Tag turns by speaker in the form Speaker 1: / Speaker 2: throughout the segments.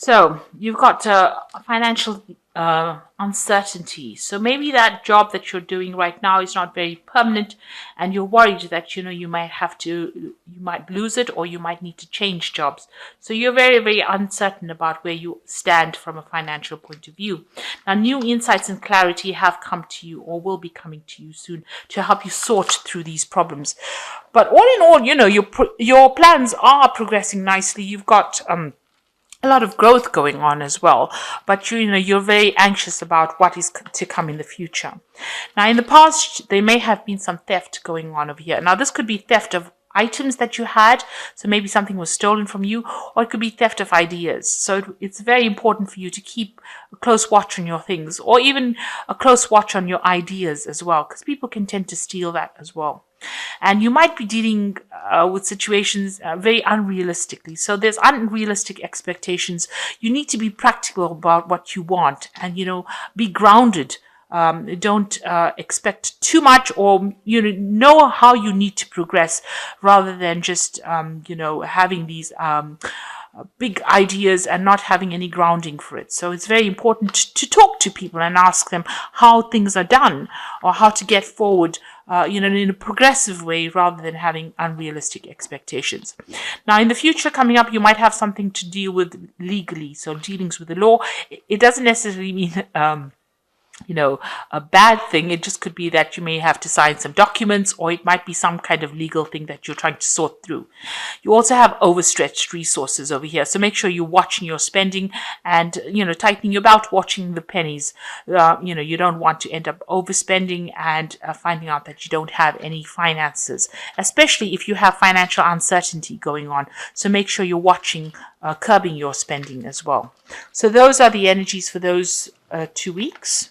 Speaker 1: So you've got financial uncertainty. So maybe that job that you're doing right now is not very permanent, and you're worried that you might you might lose it, or you might need to change jobs. So you're very, very uncertain about where you stand from a financial point of view. Now, new insights and clarity have come to you, or will be coming to you soon, to help you sort through these problems. But all in all, your plans are progressing nicely. You've got a lot of growth going on as well, but you're very anxious about what is to come in the future. Now, in the past, there may have been some theft going on over here. Now, this could be theft of items that you had, so maybe something was stolen from you, or it could be theft of ideas. So it's very important for you to keep a close watch on your things, or even a close watch on your ideas as well, because people can tend to steal that as well. And you might be dealing with situations very unrealistically. So there's unrealistic expectations. You need to be practical about what you want, and be grounded. Don't expect too much, or know how you need to progress, rather than just having these big ideas and not having any grounding for it. So it's very important to talk to people and ask them how things are done, or how to get forward in a progressive way, rather than having unrealistic expectations. Now, in the future coming up, you might have something to deal with legally. So dealings with the law, it doesn't necessarily mean a bad thing. It just could be that you may have to sign some documents, or it might be some kind of legal thing that you're trying to sort through. You also have overstretched resources over here. So make sure you're watching your spending, and, tightening your belt, watching the pennies. You don't want to end up overspending and finding out that you don't have any finances, especially if you have financial uncertainty going on. So make sure you're watching, curbing your spending as well. So those are the energies for those 2 weeks.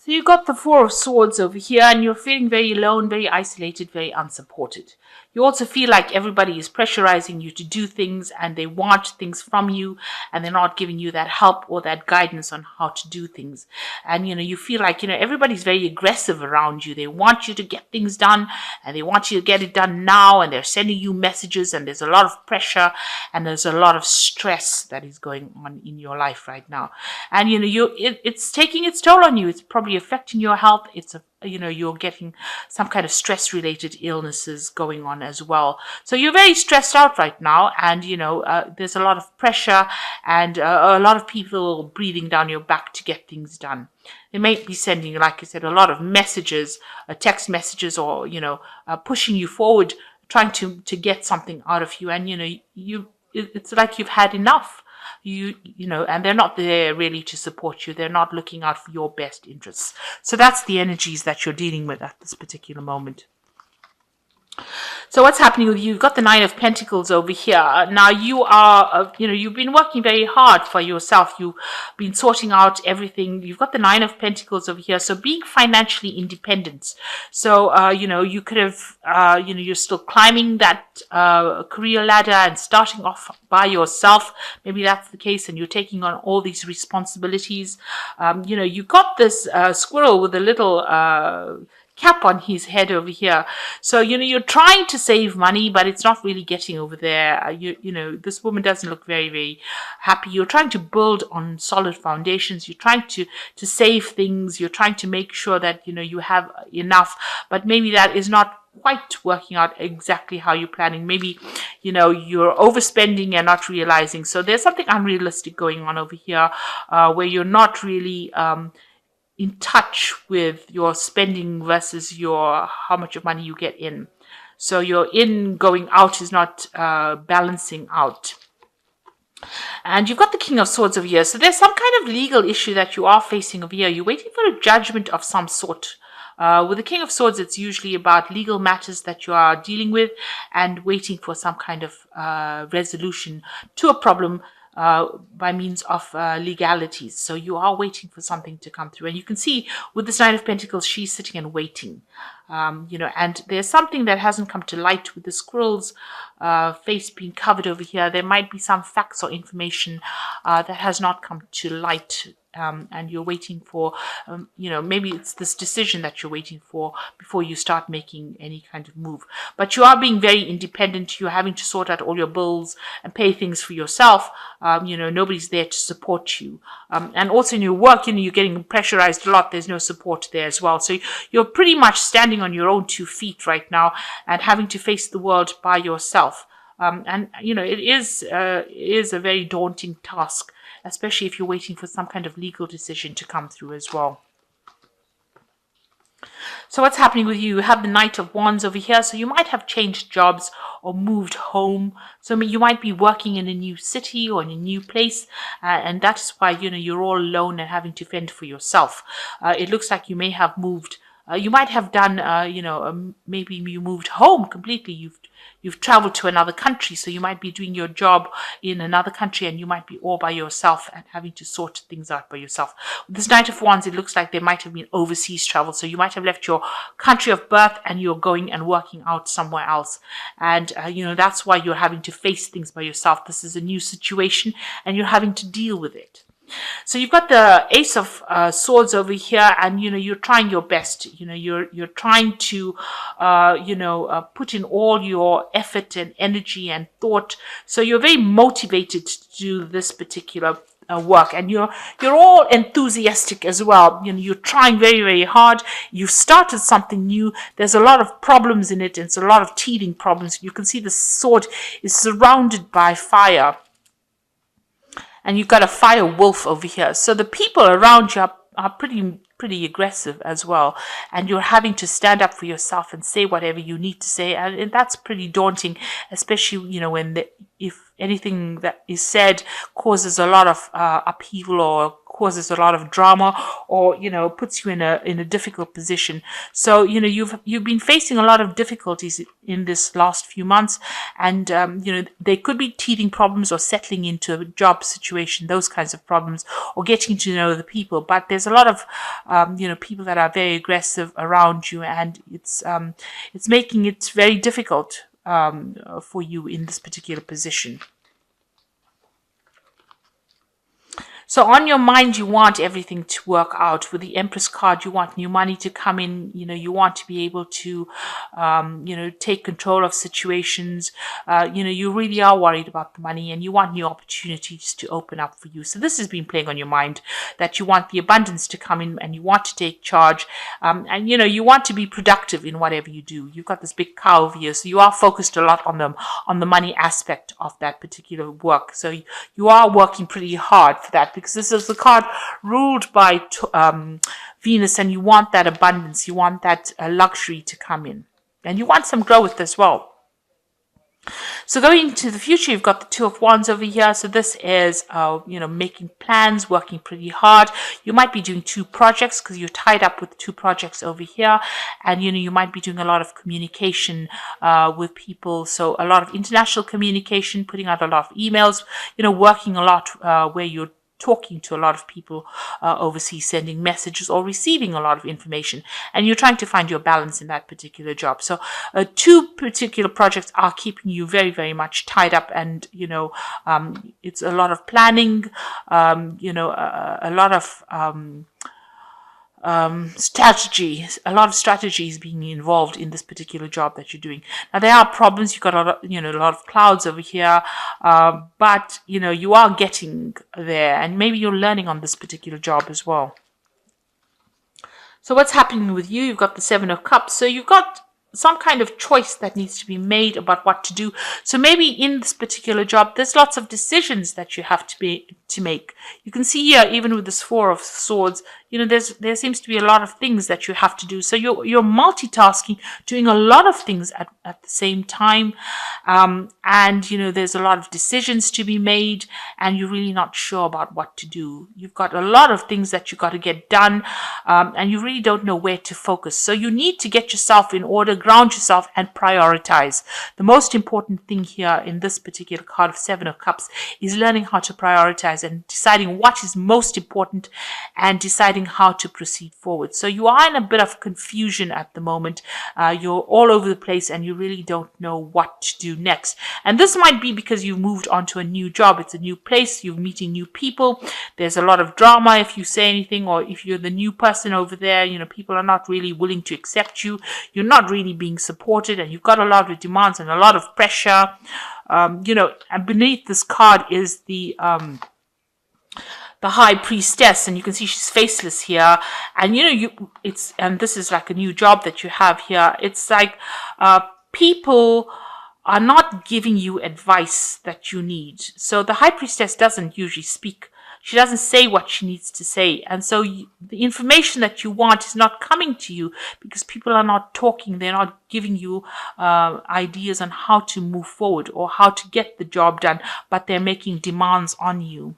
Speaker 1: So you've got the Four of Swords over here, and you're feeling very alone, very isolated, very unsupported. You also feel like everybody is pressurizing you to do things, and they want things from you, and they're not giving you that help or that guidance on how to do things. And, you feel like, everybody's very aggressive around you. They want you to get things done, and they want you to get it done now, and they're sending you messages, and there's a lot of pressure, and there's a lot of stress that is going on in your life right now. And, it's taking its toll on you. It's probably affecting your health. You're getting some kind of stress-related illnesses going on as well. So you're very stressed out right now, and, there's a lot of pressure, and a lot of people breathing down your back to get things done. They may be sending, like I said, a lot of messages, text messages, or, pushing you forward, trying to get something out of you. And, it's like you've had enough. And they're not there really to support you. They're not looking out for your best interests. So that's the energies that you're dealing with at this particular moment. So what's happening with you? You've got the Nine of Pentacles over here. Now you are, you've been working very hard for yourself. You've been sorting out everything. You've got the Nine of Pentacles over here. So being financially independent. So, you could have, you're still climbing that career ladder and starting off by yourself. Maybe that's the case, and you're taking on all these responsibilities. You got this squirrel with a little cap on his head over here. So, you're trying to save money, but it's not really getting over there. This woman doesn't look very, very happy. You're trying to build on solid foundations. You're trying to save things. You're trying to make sure that, you have enough, but maybe that is not quite working out exactly how you're planning. Maybe, you're overspending and not realizing. So there's something unrealistic going on over here, where you're not really, in touch with your spending versus how much of money you get in. So your in going out is not balancing out. And you've got the King of Swords over here. So there's some kind of legal issue that you are facing over here. You're waiting for a judgment of some sort. With the King of Swords, it's usually about legal matters that you are dealing with, and waiting for some kind of resolution to a problem by means of legalities. So you are waiting for something to come through. And you can see with this Nine of Pentacles, she's sitting and waiting. And there's something that hasn't come to light with the squirrel's face being covered over here. There might be some facts or information that has not come to light and you're waiting for, maybe it's this decision that you're waiting for before you start making any kind of move. But you are being very independent. You're having to sort out all your bills and pay things for yourself. Nobody's there to support you. And also in your work, you're getting pressurized a lot. There's no support there as well. So you're pretty much standing on your own 2 feet right now and having to face the world by yourself. It is a very daunting task, especially if you're waiting for some kind of legal decision to come through as well. So what's happening with you? You have the Knight of Wands over here. So you might have changed jobs or moved home. So you might be working in a new city or in a new place. And that's why, you're all alone and having to fend for yourself. It looks like you may have moved. You might have done, maybe you moved home completely. You've traveled to another country, so you might be doing your job in another country and you might be all by yourself and having to sort things out by yourself. With this Knight of Wands, it looks like there might have been overseas travel. So you might have left your country of birth and you're going and working out somewhere else. And, that's why you're having to face things by yourself. This is a new situation and you're having to deal with it. So you've got the Ace of Swords over here, and you're trying your best. You're trying to put in all your effort and energy and thought. So you're very motivated to do this particular work, and you're all enthusiastic as well. You're trying very, very hard. You've started something new. There's a lot of problems in it, and it's a lot of teething problems. You can see the sword is surrounded by fire. And you've got a fire wolf over here. So the people around you are pretty aggressive as well. And you're having to stand up for yourself and say whatever you need to say. And that's pretty daunting, especially, if anything that is said causes a lot of upheaval or causes a lot of drama, or puts you in a difficult position. So you've been facing a lot of difficulties in this last few months, and they could be teething problems or settling into a job situation, those kinds of problems, or getting to know the people. But there's a lot of people that are very aggressive around you, and it's making it very difficult for you in this particular position. So on your mind, you want everything to work out. With the Empress card, you want new money to come in. You want to be able to, take control of situations. You really are worried about the money, and you want new opportunities to open up for you. So this has been playing on your mind, that you want the abundance to come in and you want to take charge. And you want to be productive in whatever you do. You've got this big cow over here, so you are focused a lot on the money aspect of that particular work. So you are working pretty hard for that, because this is the card ruled by Venus, and you want that abundance, you want that luxury to come in, and you want some growth as well. So going into the future, you've got the Two of Wands over here. So this is, making plans, working pretty hard. You might be doing 2 projects because you're tied up with 2 projects over here. And, you might be doing a lot of communication with people. So a lot of international communication, putting out a lot of emails, working a lot where you're talking to a lot of people overseas, sending messages or receiving a lot of information, and you're trying to find your balance in that particular job. So 2 particular projects are keeping you very, very much tied up, and it's a lot of planning, a lot of a lot of strategies being involved in this particular job that you're doing. Now there are problems. You've got a lot of clouds over here, but you are getting there, and maybe you're learning on this particular job as well. So what's happening with you? You've got the Seven of Cups. So you've got some kind of choice that needs to be made about what to do. So maybe in this particular job, there's lots of decisions that you have to make. You can see here, even with this Four of Swords, there seems to be a lot of things that you have to do. So you're multitasking, doing a lot of things at the same time. And there's a lot of decisions to be made, and you're really not sure about what to do. You've got a lot of things that you got to get done, and you really don't know where to focus. So you need to get yourself in order, ground yourself, and prioritize. The most important thing here in this particular card of Seven of Cups is learning how to prioritize and deciding what is most important, and deciding deciding how to proceed forward. So you are in a bit of confusion at the moment. You're all over the place and you really don't know what to do next. And this might be because you've moved on to a new job. It's a new place. You're meeting new people. There's a lot of drama if you say anything, or if you're the new person over there, people are not really willing to accept you. You're not really being supported, and you've got a lot of demands and a lot of pressure. And beneath this card is the High Priestess, and you can see she's faceless here. And and this is like a new job that you have here. It's like people are not giving you advice that you need. So the High Priestess doesn't usually speak. She doesn't say what she needs to say. And so the information that you want is not coming to you because people are not talking. They're not giving you ideas on how to move forward or how to get the job done, but they're making demands on you.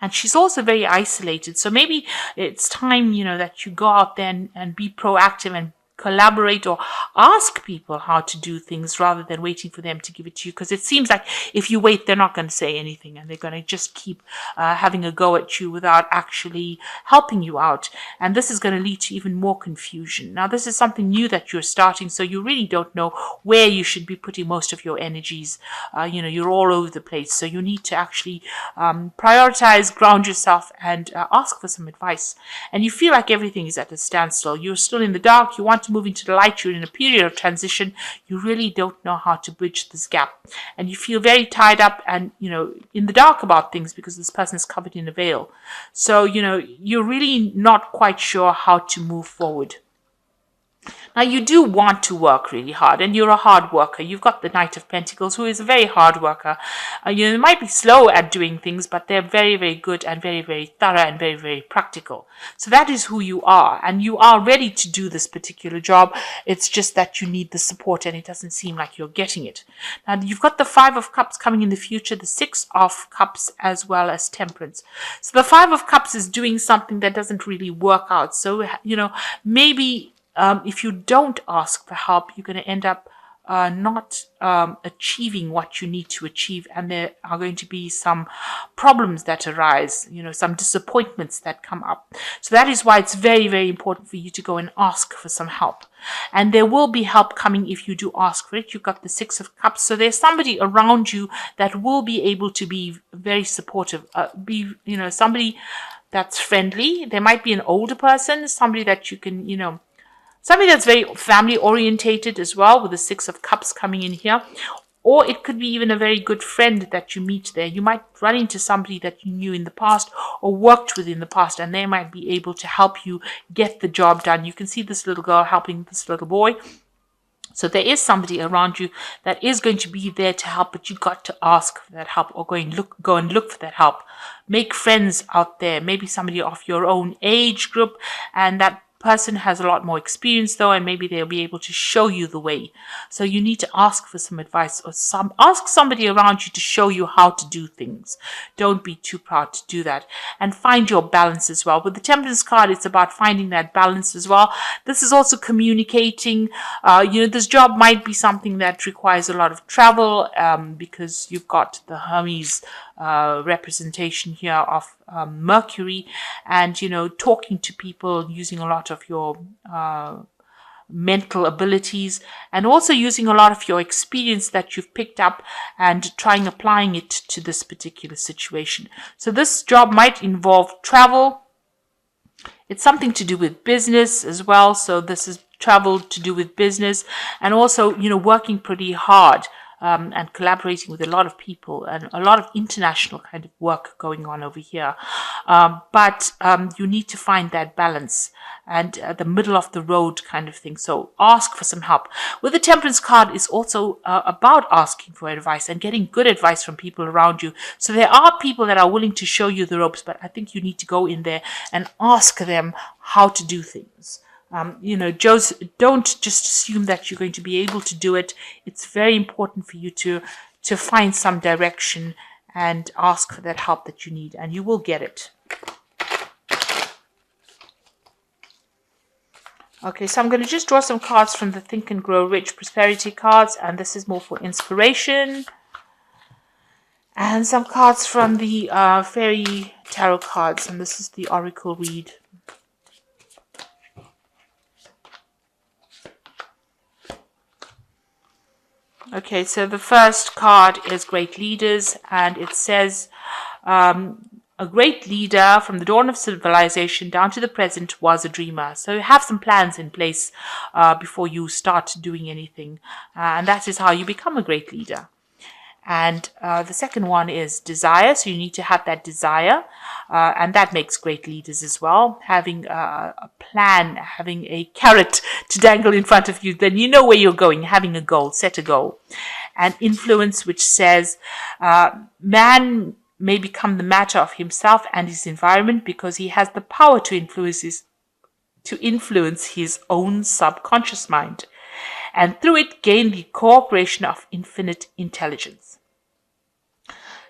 Speaker 1: And she's also very isolated. So maybe it's time, that you go out there and be proactive and collaborate or ask people how to do things rather than waiting for them to give it to you. Because it seems like if you wait, they're not going to say anything and they're going to just keep having a go at you without actually helping you out. And this is going to lead to even more confusion. Now, this is something new that you're starting, so you really don't know where you should be putting most of your energies. You're all over the place. So you need to actually prioritize, ground yourself, and ask for some advice. And you feel like everything is at a standstill. You're still in the dark. You want to move into the light. You're in a period of transition. You really don't know how to bridge this gap, and you feel very tied up and in the dark about things because this person is covered in a veil. So you're really not quite sure how to move forward. Now, you do want to work really hard, and you're a hard worker. You've got the Knight of Pentacles, who is a very hard worker. They might be slow at doing things, but they're very, very good and very, very thorough and very, very practical. So that is who you are, and you are ready to do this particular job. It's just that you need the support, and it doesn't seem like you're getting it. Now, you've got the Five of Cups coming in the future, the Six of Cups, as well as Temperance. So the Five of Cups is doing something that doesn't really work out. So, maybe if you don't ask for help, you're going to end up not achieving what you need to achieve, and there are going to be some problems that arise, some disappointments that come up. So that is why it's very, very important for you to go and ask for some help. And there will be help coming if you do ask for it. You've got the Six of Cups, so there's somebody around you that will be able to be very supportive, somebody that's friendly. There might be an older person, somebody that you can, somebody that's very family orientated as well, with the Six of Cups coming in here. Or it could be even a very good friend that you meet there. You might run into somebody that you knew in the past or worked with in the past, and they might be able to help you get the job done. You can see this little girl helping this little boy. So there is somebody around you that is going to be there to help, but you've got to ask for that help or go and look for that help. Make friends out there, maybe somebody of your own age group, and that person has a lot more experience though, and maybe they'll be able to show you the way. So you need to ask for some advice, or ask somebody around you to show you how to do things. Don't be too proud to do that, and find your balance as well. With the Temperance card, it's about finding that balance as well. This is also communicating. This job might be something that requires a lot of travel, because you've got the Hermes representation here of Mercury, and talking to people, using a lot of your mental abilities, and also using a lot of your experience that you've picked up and applying it to this particular situation. So this job might involve travel. It's something to do with business as well. So this is travel to do with business, and also working pretty hard. And collaborating with a lot of people, and a lot of international kind of work going on over here. But you need to find that balance and the middle of the road kind of thing. So ask for some help. With the Temperance card, is also about asking for advice and getting good advice from people around you. So there are people that are willing to show you the ropes, but I think you need to go in there and ask them how to do things. Don't just assume that you're going to be able to do it. It's very important for you to find some direction and ask for that help that you need, and you will get it. Okay, so I'm going to just draw some cards from the Think and Grow Rich Prosperity cards, and this is more for inspiration. And some cards from the Fairy Tarot cards, and this is the Oracle read. Okay, so the first card is Great Leaders, and it says, a great leader from the dawn of civilization down to the present was a dreamer. So have some plans in place before you start doing anything. And that is how you become a great leader. And the second one is desire. So you need to have that desire. And that makes great leaders as well. Having a plan, having a carrot to dangle in front of you, then you know where you're going, having a goal, set a goal. And influence, which says man may become the matter of himself and his environment because he has the power to influence his own subconscious mind, and through it gain the cooperation of infinite intelligence.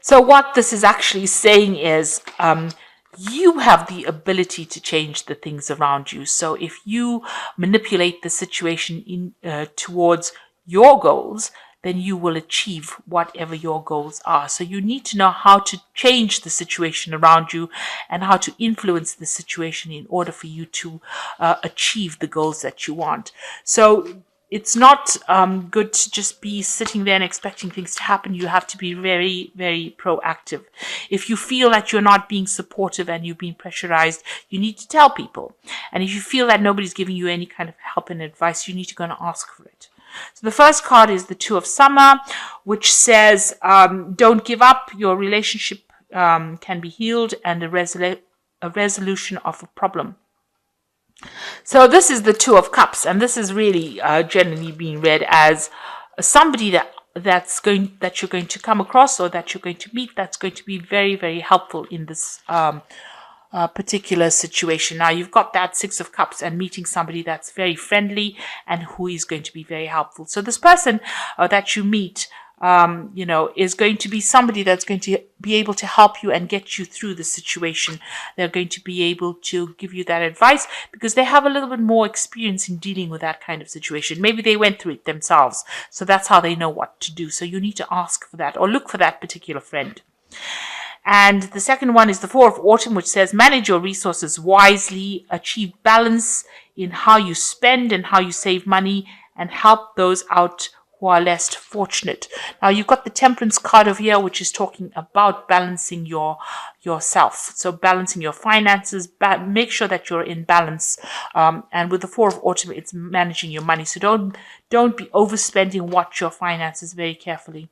Speaker 1: So what this is actually saying is you have the ability to change the things around you. So if you manipulate the situation towards your goals, then you will achieve whatever your goals are. So you need to know how to change the situation around you and how to influence the situation in order for you to achieve the goals that you want. So it's not good to just be sitting there and expecting things to happen. You have to be very, very proactive. If you feel that you're not being supportive and you're being pressurized, you need to tell people. And if you feel that nobody's giving you any kind of help and advice, you need to go and ask for it. So the first card is the Two of Summer, which says, don't give up. Your relationship can be healed, and a resolution of a problem. So this is the Two of Cups, and this is really generally being read as somebody that you're going to come across or that you're going to meet that's going to be very, very helpful in this particular situation. Now you've got that Six of Cups and meeting somebody that's very friendly and who is going to be very helpful. So this person that you meet is going to be somebody that's going to be able to help you and get you through the situation. They're going to be able to give you that advice because they have a little bit more experience in dealing with that kind of situation. Maybe they went through it themselves, so that's how they know what to do. So you need to ask for that or look for that particular friend. And the second one is the Four of Autumn, which says manage your resources wisely, achieve balance in how you spend and how you save money, and help those out who are less fortunate. Now you've got the Temperance card over here, which is talking about balancing yourself. So balancing your finances, make sure that you're in balance. And with the Four of Autumn, it's managing your money. So don't be overspending. Watch your finances very carefully.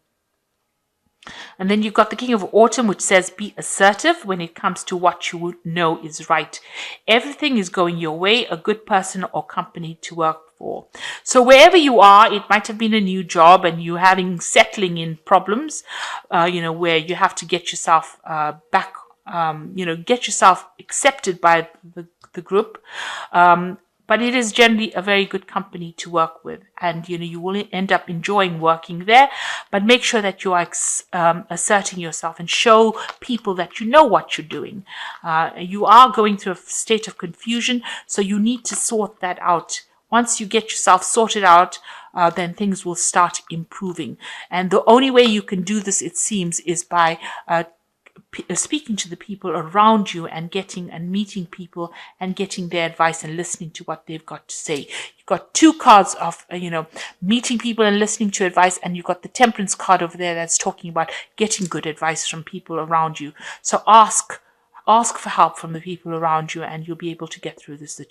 Speaker 1: And then you've got the King of Autumn, which says be assertive when it comes to what you know is right. Everything is going your way, a good person or company to work for. So wherever you are, it might have been a new job and you're settling in problems, where you have to get yourself back, get yourself accepted by the group. But it is generally a very good company to work with, and you will end up enjoying working there. But make sure that you are asserting yourself and show people that you know what you're doing. You are going through a state of confusion, so you need to sort that out. Once you get yourself sorted out, then things will start improving. And the only way you can do this, it seems, is by speaking to the people around you and meeting people and getting their advice and listening to what they've got to say. You've got two cards of, meeting people and listening to advice, and you've got the Temperance card over there that's talking about getting good advice from people around you. So ask for help from the people around you and you'll be able to get through this